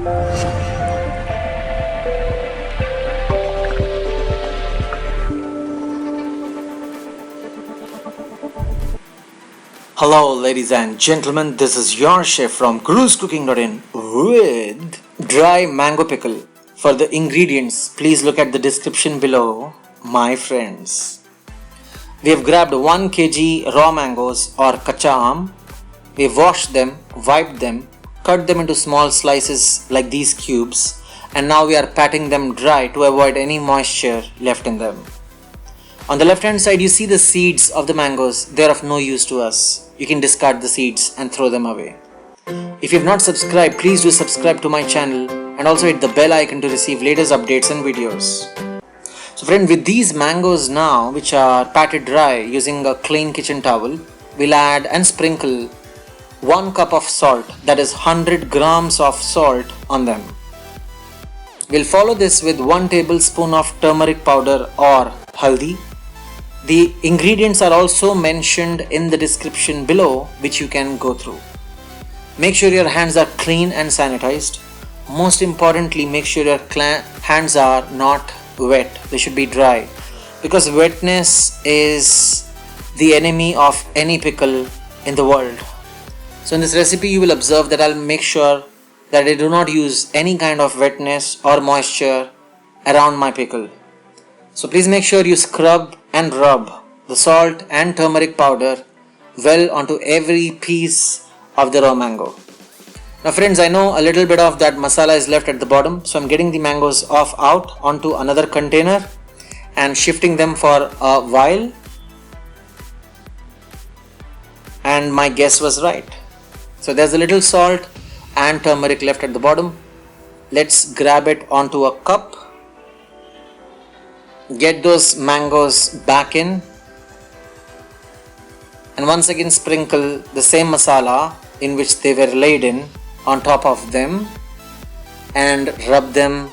Hello ladies and gentlemen, this is your chef from cruisecooking.in with dry mango pickle. For the ingredients, please look at the description below, my friends. We have grabbed 1 kg raw mangoes or Kachcha Aam. We have washed them, wiped them, cut them into small slices like these cubes, and now we are patting them dry to avoid any moisture left in them. On the left hand side you see the seeds of the mangoes. They are of no use to us. You can discard the seeds and throw them away. If you have not subscribed, please do subscribe to my channel and also hit the bell icon to receive latest updates and videos. So friend, with these mangoes now which are patted dry using a clean kitchen towel, we'll add and sprinkle 1 cup of salt, that is 100 grams of salt on them. We'll follow this with 1 tablespoon of turmeric powder or Haldi. The ingredients are also mentioned in the description below, which you can go through. Make sure your hands are clean and sanitized. Most importantly, make sure your hands are not wet. They should be dry, because wetness is the enemy of any pickle in the world. So in this recipe you will observe that I'll make sure that I do not use any kind of wetness or moisture around my pickle. So please make sure you scrub and rub the salt and turmeric powder well onto every piece of the raw mango. Now friends, I know a little bit of that masala is left at the bottom, so I'm getting the mangoes out onto another container and shifting them for a while. And my guess was right. So there's a little salt and turmeric left at the bottom. Let's grab it onto a cup. Get those mangoes back in, and once again sprinkle the same masala in which they were laid in on top of them and rub them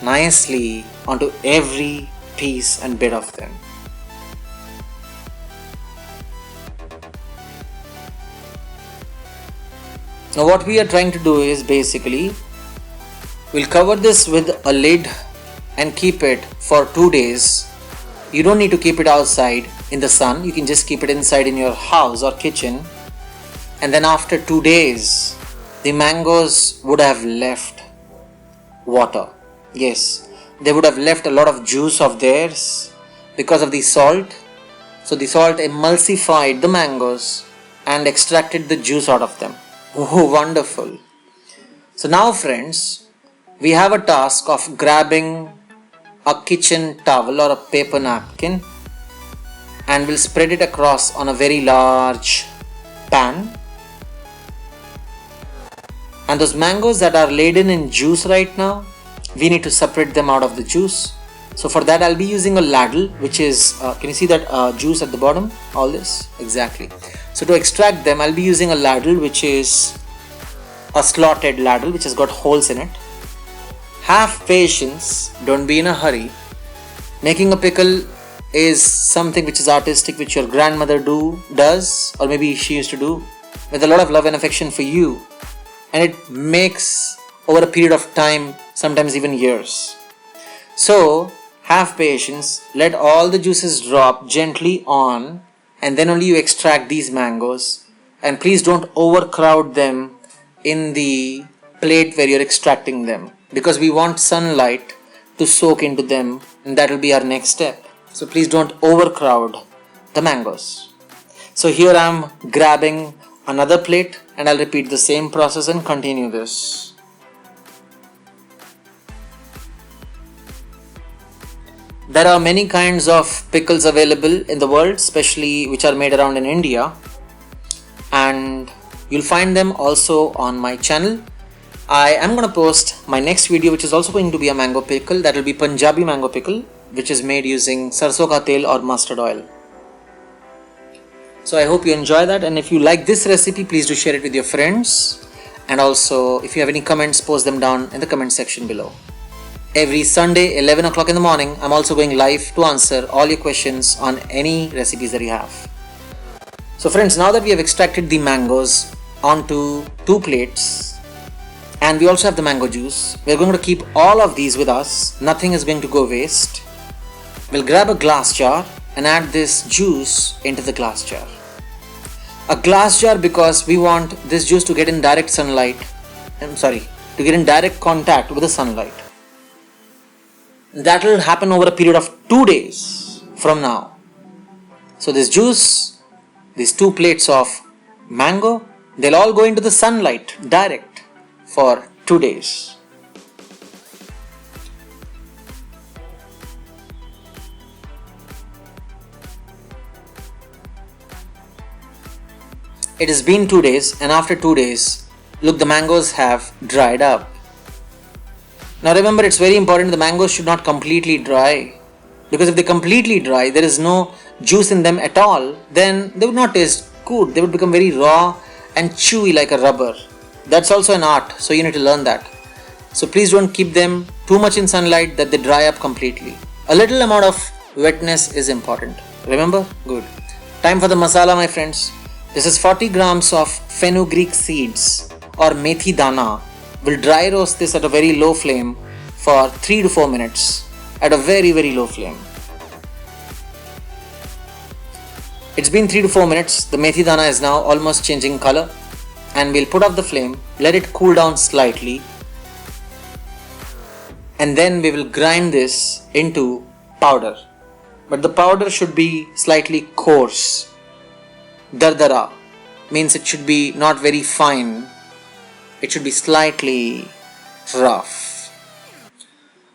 nicely onto every piece and bit of them. Now what we are trying to do is basically we'll cover this with a lid and keep it for 2 days. You don't need to keep it outside in the sun. You can just keep it inside in your house or kitchen. And then after 2 days, the mangoes would have left water. Yes, they would have left a lot of juice of theirs because of the salt. So the salt emulsified the mangoes and extracted the juice out of them. Oh, wonderful. So now friends, we have a task of grabbing a kitchen towel or a paper napkin, and we'll spread it across on a very large pan. And those mangoes that are laden in juice right now, we need to separate them out of the juice. So for that I'll be using a ladle, which is, can you see that juice at the bottom? All this? Exactly. So to extract them I'll be using a ladle, which is a slotted ladle which has got holes in it. Have patience, don't be in a hurry. Making a pickle is something which is artistic, which your grandmother does, or maybe she used to do, with a lot of love and affection for you. And it makes over a period of time, sometimes even years. So have patience, let all the juices drop gently on, and then only you extract these mangoes. And please don't overcrowd them in the plate where you're extracting them, because we want sunlight to soak into them, and that will be our next step. So please don't overcrowd the mangoes. So here I am grabbing another plate, and I'll repeat the same process and continue this. There are many kinds of pickles available in the world, especially which are made around in India, and you'll find them also on my channel. I am going to post my next video, which is also going to be a mango pickle. That will be Punjabi mango pickle, which is made using sarso ka tel or mustard oil. So I hope you enjoy that, and if you like this recipe, please do share it with your friends. And also if you have any comments, post them down in the comment section below. Every Sunday 11 o'clock in the morning, I'm also going live to answer all your questions on any recipes that you have. So friends, now that we have extracted the mangoes onto 2 plates, And we also have the mango juice. We're going to keep all of these with us. Nothing is going to go waste. We'll grab a glass jar and add this juice into the glass jar. A glass jar because we want this juice to get in direct sunlight. To get in direct contact with the sunlight. That will happen over a period of 2 days from now. So this juice, these 2 plates of mango, they'll all go into the sunlight direct for 2 days. It has been 2 days, and after 2 days, look, the mangoes have dried up. Now remember, it's very important the mangoes should not completely dry, because if they completely dry, there is no juice in them at all, then they would not taste good. They would become very raw and chewy like a rubber. That's also an art, so you need to learn that. So please don't keep them too much in sunlight that they dry up completely. A little amount of wetness is important. Remember? Good. Time for the masala, my friends. This is 40 grams of Fenugreek seeds or Methidana. We'll dry roast this at a very low flame for 3 to 4 minutes at a very, very low flame. It's been 3 to 4 minutes. The Methidana is now almost changing color, and we'll put off the flame, let it cool down slightly, and then we will grind this into powder. But the powder should be slightly coarse. Dardara means it should be not very fine. It should be slightly rough.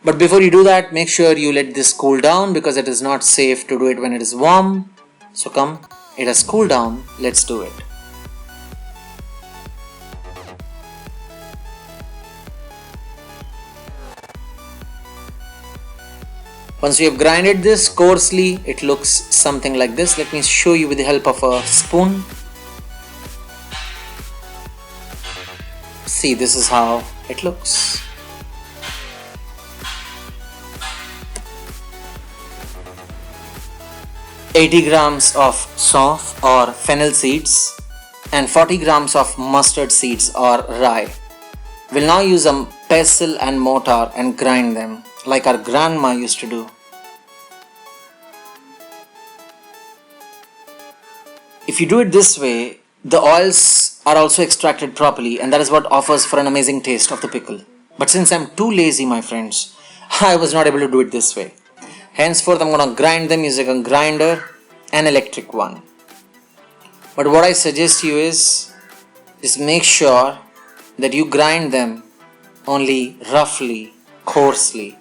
But before you do that, make sure you let this cool down, because it is not safe to do it when it is warm. So come, it has cooled down, let's do it. Once we have grinded this coarsely, it looks something like this. Let me show you with the help of a spoon. See, this is how it looks. $80 grams of Saunf or Fennel seeds and 40 grams of mustard seeds or rye. We'll now use a pestle and mortar and grind them like our grandma used to do. If you do it this way, the oils are also extracted properly, and that is what offers for an amazing taste of the pickle. But since I'm too lazy, my friends, I was not able to do it this way. Henceforth, I'm going to grind them using a grinder, an electric one. But what I suggest you is just make sure that you grind them only roughly, coarsely.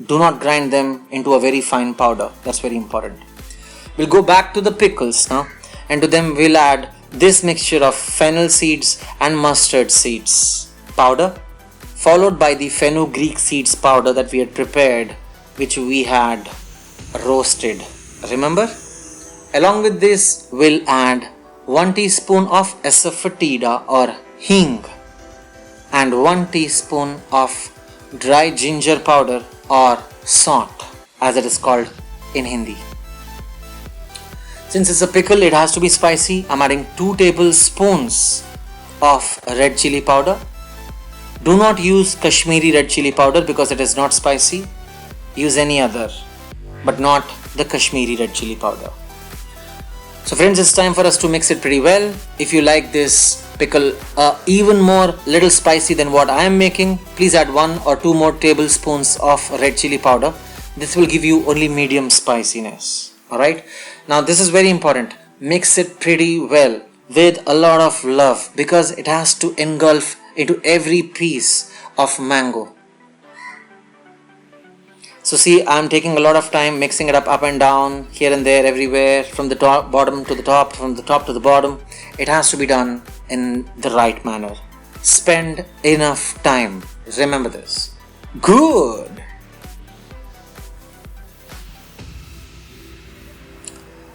Do not grind them into a very fine powder. That's very important. We'll go back to the pickles now, and to them we'll add this mixture of fennel seeds and mustard seeds powder, followed by the fenugreek seeds powder that we had prepared, which we had roasted. Remember? Along with this, we'll add 1 teaspoon of Asafoetida or Hing and 1 teaspoon of dry ginger powder or Saunth, as it is called in Hindi. Since it's a pickle, it has to be spicy. I'm adding 2 tablespoons of red chilli powder. Do not use Kashmiri red chilli powder because it is not spicy. Use any other, but not the Kashmiri red chilli powder. So friends, it's time for us to mix it pretty well. If you like this pickle even more little spicy than what I am making, please add 1 or 2 more tablespoons of red chilli powder. This will give you only medium spiciness. Alright, now this is very important. Mix it pretty well with a lot of love, because it has to engulf into every piece of mango. So see, I'm taking a lot of time mixing it up and down, here and there, everywhere, from the top, bottom to the top, from the top to the bottom. It has to be done in the right manner. Spend enough time. Remember this. Good.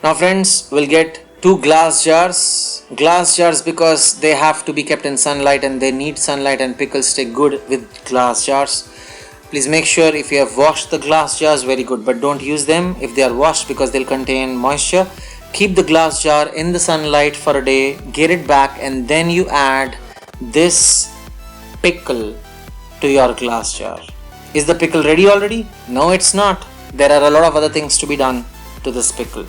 Now friends, we'll get 2 glass jars. Glass jars because they have to be kept in sunlight, and they need sunlight, and pickles stay good with glass jars. Please make sure if you have washed the glass jars, very good, but don't use them if they are washed because they'll contain moisture. Keep the glass jar in the sunlight for a day, get it back, and then you add this pickle to your glass jar. Is the pickle ready already? No, it's not. There are a lot of other things to be done to this pickle.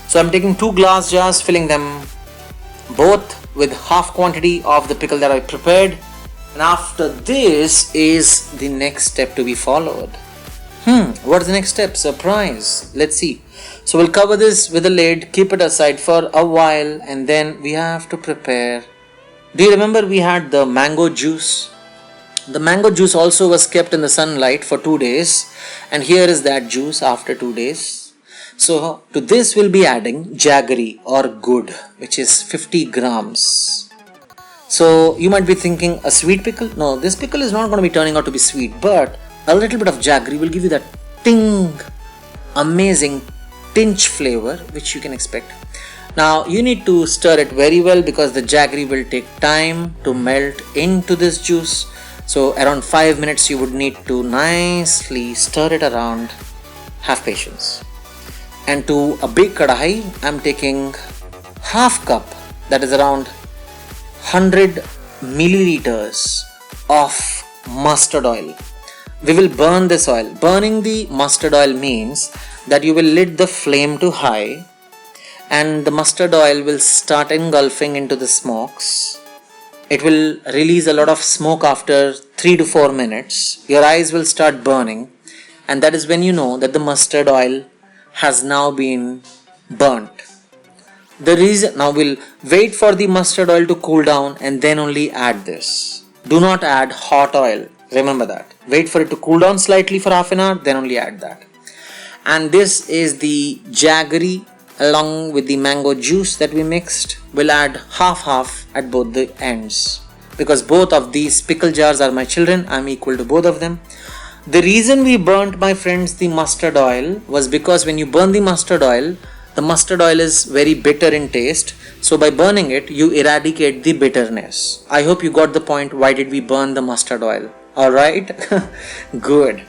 So I'm taking 2 glass jars, filling them both with half quantity of the pickle that I prepared. And after this is the next step to be followed. What is the next step? Surprise. Let's see. So we'll cover this with a lid, keep it aside for a while, and then we have to prepare. Do you remember we had the mango juice? The mango juice also was kept in the sunlight for 2 days, and here is that juice after 2 days. So to this we'll be adding Jaggary or good, which is 50 grams. So you might be thinking, a sweet pickle? No, this pickle is not going to be turning out to be sweet, but a little bit of Jaggary will give you that ting, amazing tinge flavor which you can expect. Now you need to stir it very well because the Jaggary will take time to melt into this juice. So around 5 minutes you would need to nicely stir it around. Have patience. And to a big kadai, I'm taking half cup, that is around 100 milliliters of mustard oil. We will burn this oil. Burning the mustard oil means that you will lit the flame to high and the mustard oil will start engulfing into the smokes. It will release a lot of smoke after 3 to 4 minutes. Your eyes will start burning, and that is when you know that the mustard oil has now been burnt. Now we'll wait for the mustard oil to cool down and then only add this. Do not add hot oil. Remember that. Wait for it to cool down slightly for half an hour, then only add that. And this is the Jaggary along with the mango juice that we mixed. We'll add half at both the ends. Because both of these pickle jars are my children, I'm equal to both of them. The reason we burnt, my friends, the mustard oil was because when you burn the mustard oil is very bitter in taste. So by burning it, you eradicate the bitterness. I hope you got the point. Why did we burn the mustard oil? Alright? Good.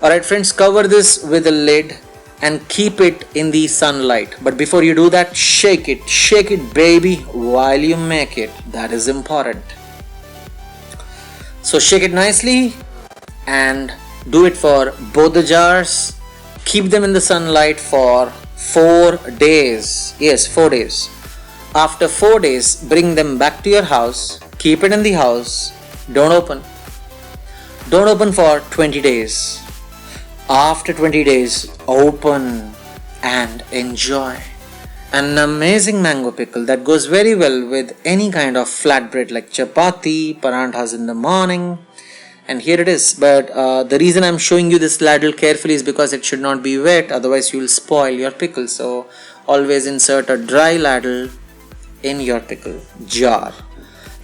Alright friends, cover this with a lid and keep it in the sunlight. But before you do that, shake it baby while you make it. That is important. So shake it nicely and do it for both the jars. Keep them in the sunlight for 4 days. Yes, 4 days. After 4 days, bring them back to your house. Keep it in the house. Don't open. Don't open for 20 days. After 20 days, open and enjoy an amazing mango pickle that goes very well with any kind of flatbread like chapati, paranthas in the morning. And here it is. But the reason I'm showing you this ladle carefully is because it should not be wet, otherwise you will spoil your pickle. So always insert a dry ladle in your pickle jar.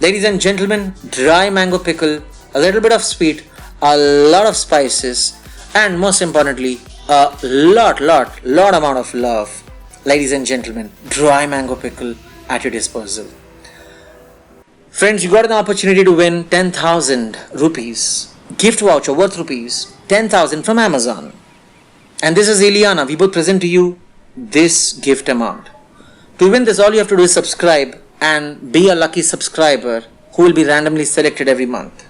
Ladies and gentlemen, dry mango pickle, a little bit of sweet, a lot of spices, and most importantly, a lot amount of love. Ladies and gentlemen, dry mango pickle at your disposal. Friends, you got an opportunity to win 10,000 rupees gift voucher worth rupees 10,000 from Amazon. And this is Ileana. We both present to you this gift amount. To win this, all you have to do is subscribe and be a lucky subscriber who will be randomly selected every month.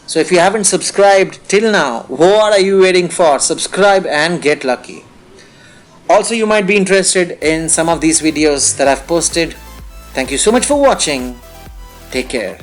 So if you haven't subscribed till now, what are you waiting for? Subscribe and get lucky. Also, you might be interested in some of these videos that I've posted. Thank you so much for watching. Take care.